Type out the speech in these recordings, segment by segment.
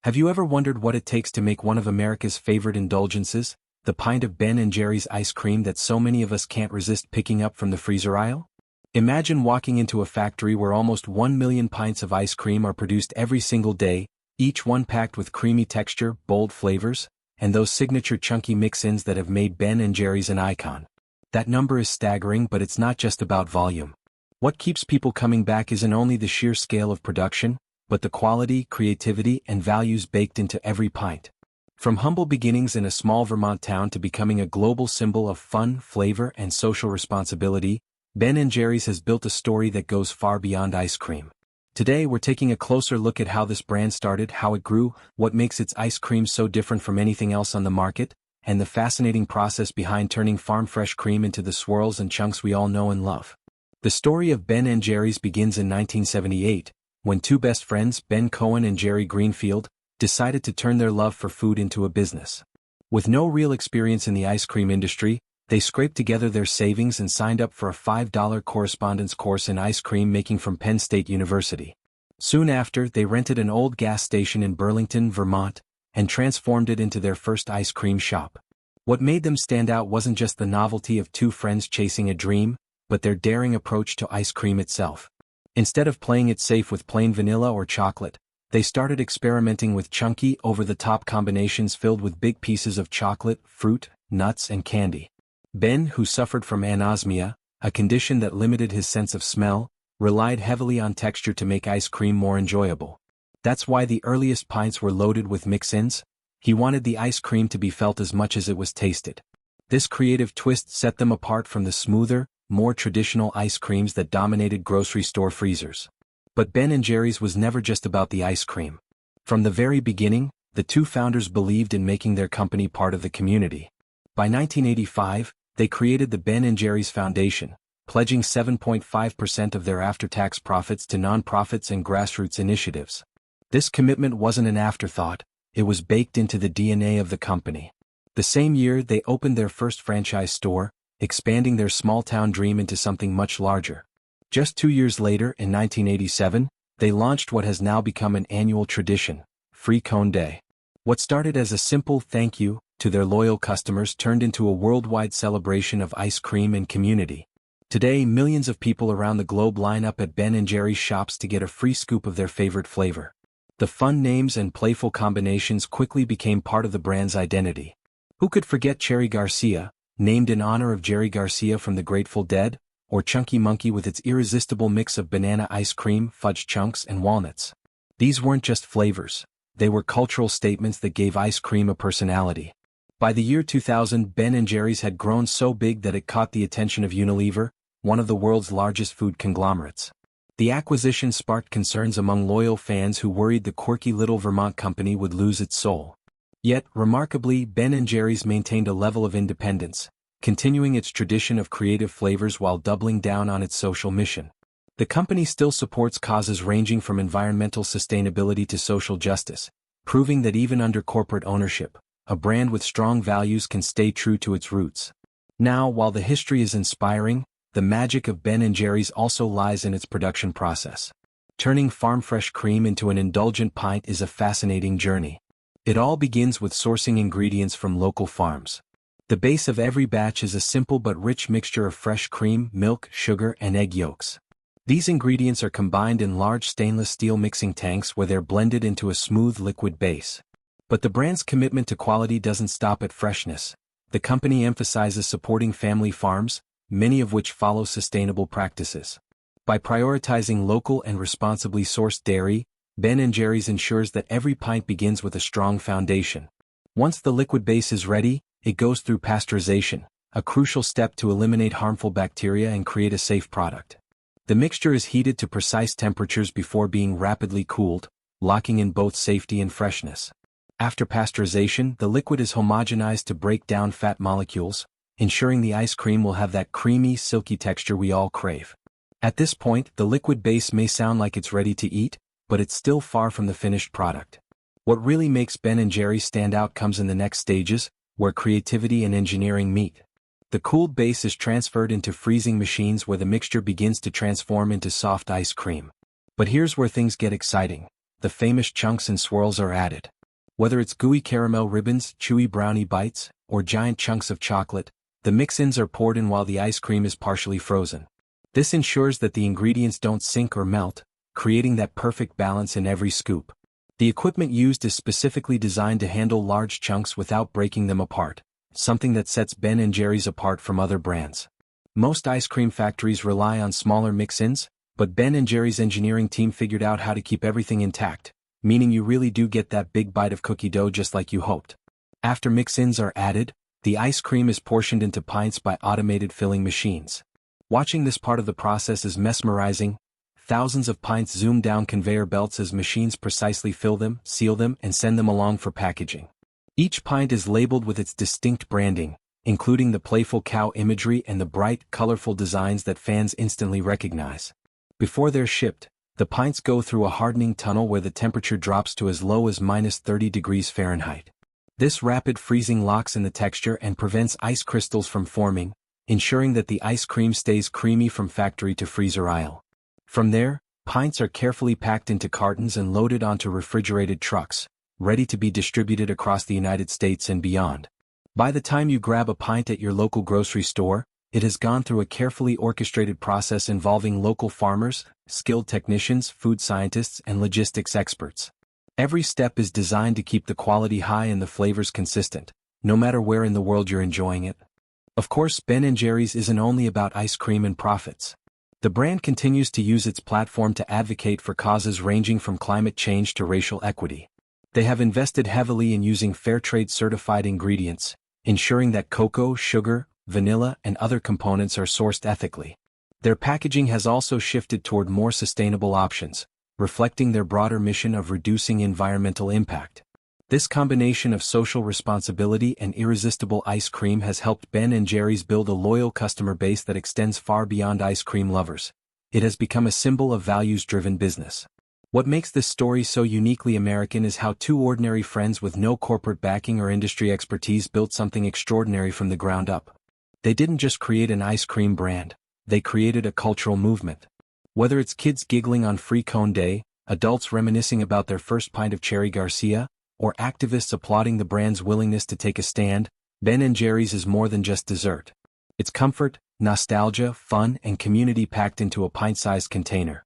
Have you ever wondered what it takes to make one of America's favorite indulgences, the pint of Ben & Jerry's ice cream that so many of us can't resist picking up from the freezer aisle? Imagine walking into a factory where almost 1 million pints of ice cream are produced every single day, each one packed with creamy texture, bold flavors, and those signature chunky mix-ins that have made Ben & Jerry's an icon. That number is staggering, but it's not just about volume. What keeps people coming back isn't only the sheer scale of production, but the quality, creativity, and values baked into every pint. From humble beginnings in a small Vermont town to becoming a global symbol of fun, flavor, and social responsibility, Ben & Jerry's has built a story that goes far beyond ice cream. Today we're taking a closer look at how this brand started, how it grew, what makes its ice cream so different from anything else on the market, and the fascinating process behind turning farm-fresh cream into the swirls and chunks we all know and love. The story of Ben & Jerry's begins in 1978, when two best friends, Ben Cohen and Jerry Greenfield, decided to turn their love for food into a business. With no real experience in the ice cream industry, they scraped together their savings and signed up for a $5 correspondence course in ice cream making from Penn State University. Soon after, they rented an old gas station in Burlington, Vermont, and transformed it into their first ice cream shop. What made them stand out wasn't just the novelty of two friends chasing a dream, but their daring approach to ice cream itself. Instead of playing it safe with plain vanilla or chocolate, they started experimenting with chunky, over-the-top combinations filled with big pieces of chocolate, fruit, nuts, and candy. Ben, who suffered from anosmia, a condition that limited his sense of smell, relied heavily on texture to make ice cream more enjoyable. That's why the earliest pints were loaded with mix-ins. He wanted the ice cream to be felt as much as it was tasted. This creative twist set them apart from the smoother, more traditional ice creams that dominated grocery store freezers. But Ben & Jerry's was never just about the ice cream. From the very beginning, the two founders believed in making their company part of the community. By 1985, they created the Ben & Jerry's Foundation, pledging 7.5% of their after-tax profits to nonprofits and grassroots initiatives. This commitment wasn't an afterthought, it was baked into the DNA of the company. The same year they opened their first franchise store, expanding their small-town dream into something much larger. Just 2 years later, in 1987, they launched what has now become an annual tradition, Free Cone Day. What started as a simple thank you to their loyal customers turned into a worldwide celebration of ice cream and community. Today, millions of people around the globe line up at Ben & Jerry's shops to get a free scoop of their favorite flavor. The fun names and playful combinations quickly became part of the brand's identity. Who could forget Cherry Garcia, named in honor of Jerry Garcia from the Grateful Dead, or Chunky Monkey with its irresistible mix of banana ice cream, fudge chunks, and walnuts? These weren't just flavors, they were cultural statements that gave ice cream a personality. By the year 2000, Ben & Jerry's had grown so big that it caught the attention of Unilever, one of the world's largest food conglomerates. The acquisition sparked concerns among loyal fans who worried the quirky little Vermont company would lose its soul. Yet, remarkably, Ben & Jerry's maintained a level of independence, continuing its tradition of creative flavors while doubling down on its social mission. The company still supports causes ranging from environmental sustainability to social justice, proving that even under corporate ownership, a brand with strong values can stay true to its roots. Now, while the history is inspiring, the magic of Ben & Jerry's also lies in its production process. Turning farm-fresh cream into an indulgent pint is a fascinating journey. It all begins with sourcing ingredients from local farms. The base of every batch is a simple but rich mixture of fresh cream, milk, sugar, and egg yolks. These ingredients are combined in large stainless steel mixing tanks where they're blended into a smooth liquid base. But the brand's commitment to quality doesn't stop at freshness. The company emphasizes supporting family farms, many of which follow sustainable practices. By prioritizing local and responsibly sourced dairy, Ben & Jerry's ensures that every pint begins with a strong foundation. Once the liquid base is ready, it goes through pasteurization, a crucial step to eliminate harmful bacteria and create a safe product. The mixture is heated to precise temperatures before being rapidly cooled, locking in both safety and freshness. After pasteurization, the liquid is homogenized to break down fat molecules, ensuring the ice cream will have that creamy, silky texture we all crave. At this point, the liquid base may sound like it's ready to eat, but it's still far from the finished product. What really makes Ben & Jerry's stand out comes in the next stages, where creativity and engineering meet. The cooled base is transferred into freezing machines where the mixture begins to transform into soft ice cream. But here's where things get exciting. The famous chunks and swirls are added. Whether it's gooey caramel ribbons, chewy brownie bites, or giant chunks of chocolate, the mix-ins are poured in while the ice cream is partially frozen. This ensures that the ingredients don't sink or melt, creating that perfect balance in every scoop. The equipment used is specifically designed to handle large chunks without breaking them apart, something that sets Ben & Jerry's apart from other brands. Most ice cream factories rely on smaller mix-ins, but Ben & Jerry's engineering team figured out how to keep everything intact, meaning you really do get that big bite of cookie dough just like you hoped. After mix-ins are added, the ice cream is portioned into pints by automated filling machines. Watching this part of the process is mesmerizing. Thousands of pints zoom down conveyor belts as machines precisely fill them, seal them, and send them along for packaging. Each pint is labeled with its distinct branding, including the playful cow imagery and the bright, colorful designs that fans instantly recognize. Before they're shipped, the pints go through a hardening tunnel where the temperature drops to as low as -30 degrees Fahrenheit. This rapid freezing locks in the texture and prevents ice crystals from forming, ensuring that the ice cream stays creamy from factory to freezer aisle. From there, pints are carefully packed into cartons and loaded onto refrigerated trucks, ready to be distributed across the United States and beyond. By the time you grab a pint at your local grocery store, it has gone through a carefully orchestrated process involving local farmers, skilled technicians, food scientists, and logistics experts. Every step is designed to keep the quality high and the flavors consistent, no matter where in the world you're enjoying it. Of course, Ben & Jerry's isn't only about ice cream and profits. The brand continues to use its platform to advocate for causes ranging from climate change to racial equity. They have invested heavily in using Fairtrade certified ingredients, ensuring that cocoa, sugar, vanilla, and other components are sourced ethically. Their packaging has also shifted toward more sustainable options, reflecting their broader mission of reducing environmental impact. This combination of social responsibility and irresistible ice cream has helped Ben & Jerry's build a loyal customer base that extends far beyond ice cream lovers. It has become a symbol of values-driven business. What makes this story so uniquely American is how two ordinary friends with no corporate backing or industry expertise built something extraordinary from the ground up. They didn't just create an ice cream brand, they created a cultural movement. Whether it's kids giggling on Free Cone Day, adults reminiscing about their first pint of Cherry Garcia, or activists applauding the brand's willingness to take a stand, Ben & Jerry's is more than just dessert. It's comfort, nostalgia, fun, and community packed into a pint-sized container.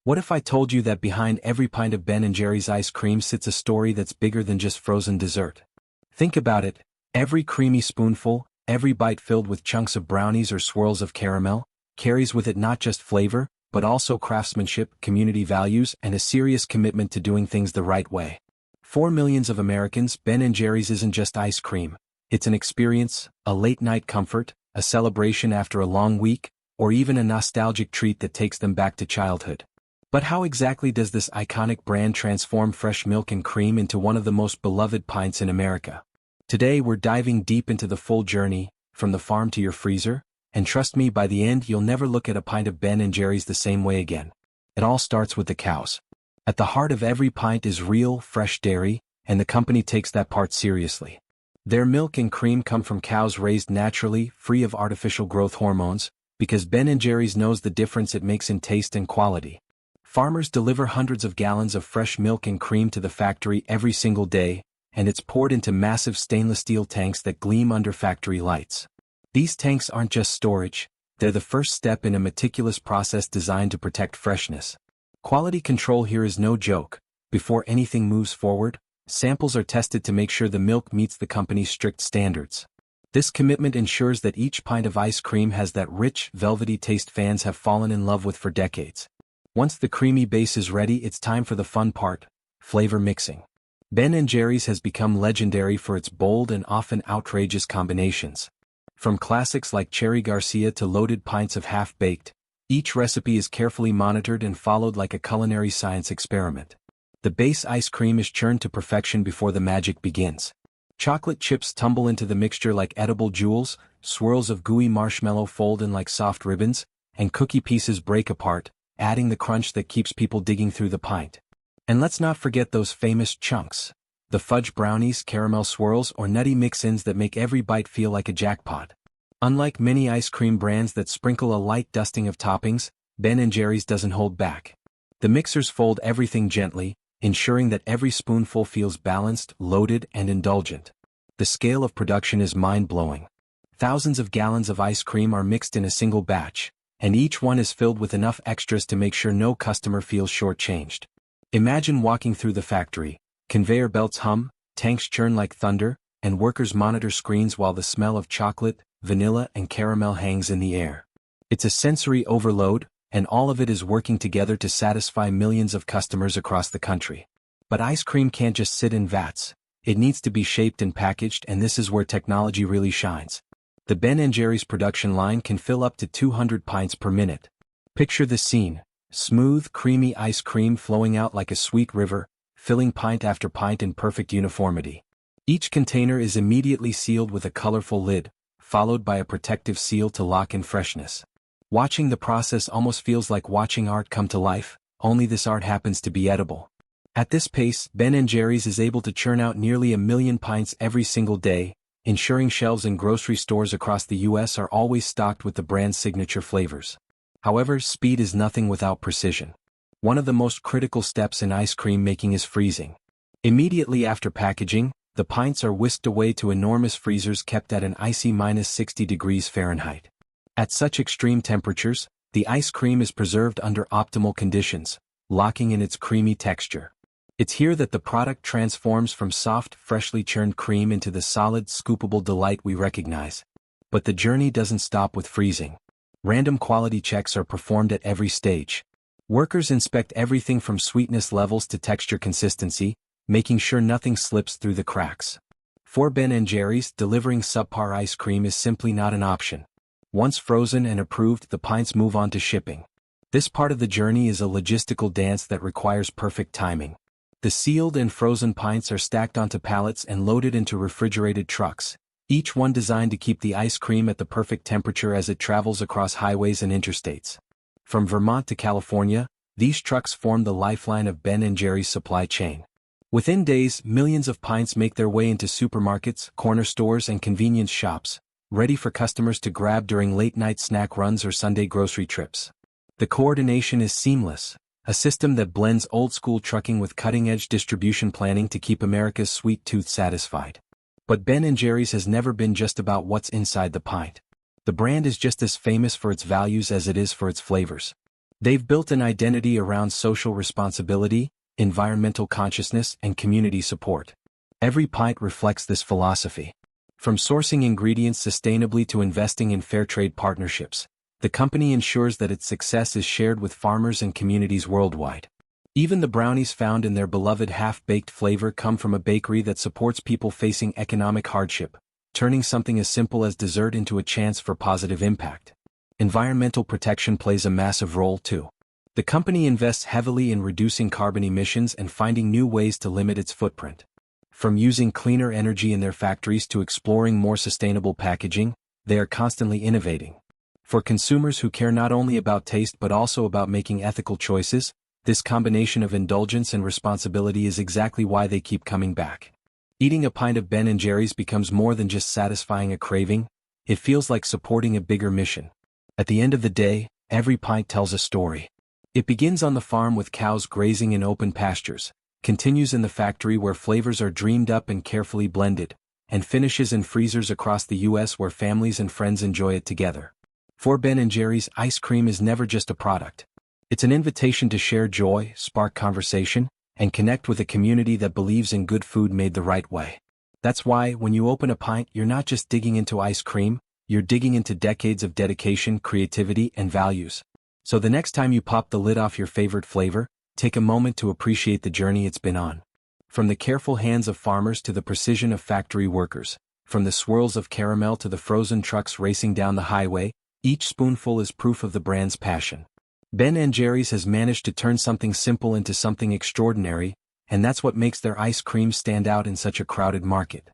What if I told you that behind every pint of Ben & Jerry's ice cream sits a story that's bigger than just frozen dessert? Think about it, every creamy spoonful, every bite filled with chunks of brownies or swirls of caramel, carries with it not just flavor, but also craftsmanship, community values, and a serious commitment to doing things the right way. For millions of Americans, Ben & Jerry's isn't just ice cream. It's an experience, a late-night comfort, a celebration after a long week, or even a nostalgic treat that takes them back to childhood. But how exactly does this iconic brand transform fresh milk and cream into one of the most beloved pints in America? Today we're diving deep into the full journey, from the farm to your freezer, and trust me, by the end you'll never look at a pint of Ben & Jerry's the same way again. It all starts with the cows. At the heart of every pint is real, fresh dairy, and the company takes that part seriously. Their milk and cream come from cows raised naturally, free of artificial growth hormones, because Ben & Jerry's knows the difference it makes in taste and quality. Farmers deliver hundreds of gallons of fresh milk and cream to the factory every single day, and it's poured into massive stainless steel tanks that gleam under factory lights. These tanks aren't just storage, they're the first step in a meticulous process designed to protect freshness. Quality control here is no joke. Before anything moves forward, samples are tested to make sure the milk meets the company's strict standards. This commitment ensures that each pint of ice cream has that rich, velvety taste fans have fallen in love with for decades. Once the creamy base is ready, it's time for the fun part, flavor mixing. Ben & Jerry's has become legendary for its bold and often outrageous combinations. From classics like Cherry Garcia to loaded pints of half-baked, each recipe is carefully monitored and followed like a culinary science experiment. The base ice cream is churned to perfection before the magic begins. Chocolate chips tumble into the mixture like edible jewels, swirls of gooey marshmallow fold in like soft ribbons, and cookie pieces break apart, adding the crunch that keeps people digging through the pint. And let's not forget those famous chunks. The fudge brownies, caramel swirls, or nutty mix-ins that make every bite feel like a jackpot. Unlike many ice cream brands that sprinkle a light dusting of toppings, Ben & Jerry's doesn't hold back. The mixers fold everything gently, ensuring that every spoonful feels balanced, loaded, and indulgent. The scale of production is mind-blowing. Thousands of gallons of ice cream are mixed in a single batch, and each one is filled with enough extras to make sure no customer feels shortchanged. Imagine walking through the factory. Conveyor belts hum, tanks churn like thunder, and workers monitor screens while the smell of chocolate, vanilla, and caramel hangs in the air. It's a sensory overload, and all of it is working together to satisfy millions of customers across the country. But ice cream can't just sit in vats. It needs to be shaped and packaged, and this is where technology really shines. The Ben & Jerry's production line can fill up to 200 pints per minute. Picture the scene: smooth, creamy ice cream flowing out like a sweet river, filling pint after pint in perfect uniformity. Each container is immediately sealed with a colorful lid, followed by a protective seal to lock in freshness. Watching the process almost feels like watching art come to life, only this art happens to be edible. At this pace, Ben & Jerry's is able to churn out nearly 1 million pints every single day, ensuring shelves in grocery stores across the U.S. are always stocked with the brand's signature flavors. However, speed is nothing without precision. One of the most critical steps in ice cream making is freezing. Immediately after packaging, the pints are whisked away to enormous freezers kept at an icy -60 degrees Fahrenheit. At such extreme temperatures, the ice cream is preserved under optimal conditions, locking in its creamy texture. It's here that the product transforms from soft, freshly churned cream into the solid, scoopable delight we recognize. But the journey doesn't stop with freezing. Random quality checks are performed at every stage. Workers inspect everything from sweetness levels to texture consistency, making sure nothing slips through the cracks. For Ben & Jerry's, delivering subpar ice cream is simply not an option. Once frozen and approved, the pints move on to shipping. This part of the journey is a logistical dance that requires perfect timing. The sealed and frozen pints are stacked onto pallets and loaded into refrigerated trucks, each one designed to keep the ice cream at the perfect temperature as it travels across highways and interstates. From Vermont to California, these trucks form the lifeline of Ben & Jerry's supply chain. Within days, millions of pints make their way into supermarkets, corner stores, and convenience shops, ready for customers to grab during late-night snack runs or Sunday grocery trips. The coordination is seamless, a system that blends old-school trucking with cutting-edge distribution planning to keep America's sweet tooth satisfied. But Ben & Jerry's has never been just about what's inside the pint. The brand is just as famous for its values as it is for its flavors. They've built an identity around social responsibility, environmental consciousness, and community support. Every pint reflects this philosophy. From sourcing ingredients sustainably to investing in fair trade partnerships, the company ensures that its success is shared with farmers and communities worldwide. Even the brownies found in their beloved half-baked flavor come from a bakery that supports people facing economic hardship, turning something as simple as dessert into a chance for positive impact. Environmental protection plays a massive role too. The company invests heavily in reducing carbon emissions and finding new ways to limit its footprint. From using cleaner energy in their factories to exploring more sustainable packaging, they are constantly innovating. For consumers who care not only about taste but also about making ethical choices, this combination of indulgence and responsibility is exactly why they keep coming back. Eating a pint of Ben & Jerry's becomes more than just satisfying a craving, it feels like supporting a bigger mission. At the end of the day, every pint tells a story. It begins on the farm with cows grazing in open pastures, continues in the factory where flavors are dreamed up and carefully blended, and finishes in freezers across the U.S. where families and friends enjoy it together. For Ben & Jerry's, ice cream is never just a product. It's an invitation to share joy, spark conversation, and connect with a community that believes in good food made the right way. That's why, when you open a pint, you're not just digging into ice cream, you're digging into decades of dedication, creativity, and values. So the next time you pop the lid off your favorite flavor, take a moment to appreciate the journey it's been on. From the careful hands of farmers to the precision of factory workers, from the swirls of caramel to the frozen trucks racing down the highway, each spoonful is proof of the brand's passion. Ben & Jerry's has managed to turn something simple into something extraordinary, and that's what makes their ice cream stand out in such a crowded market.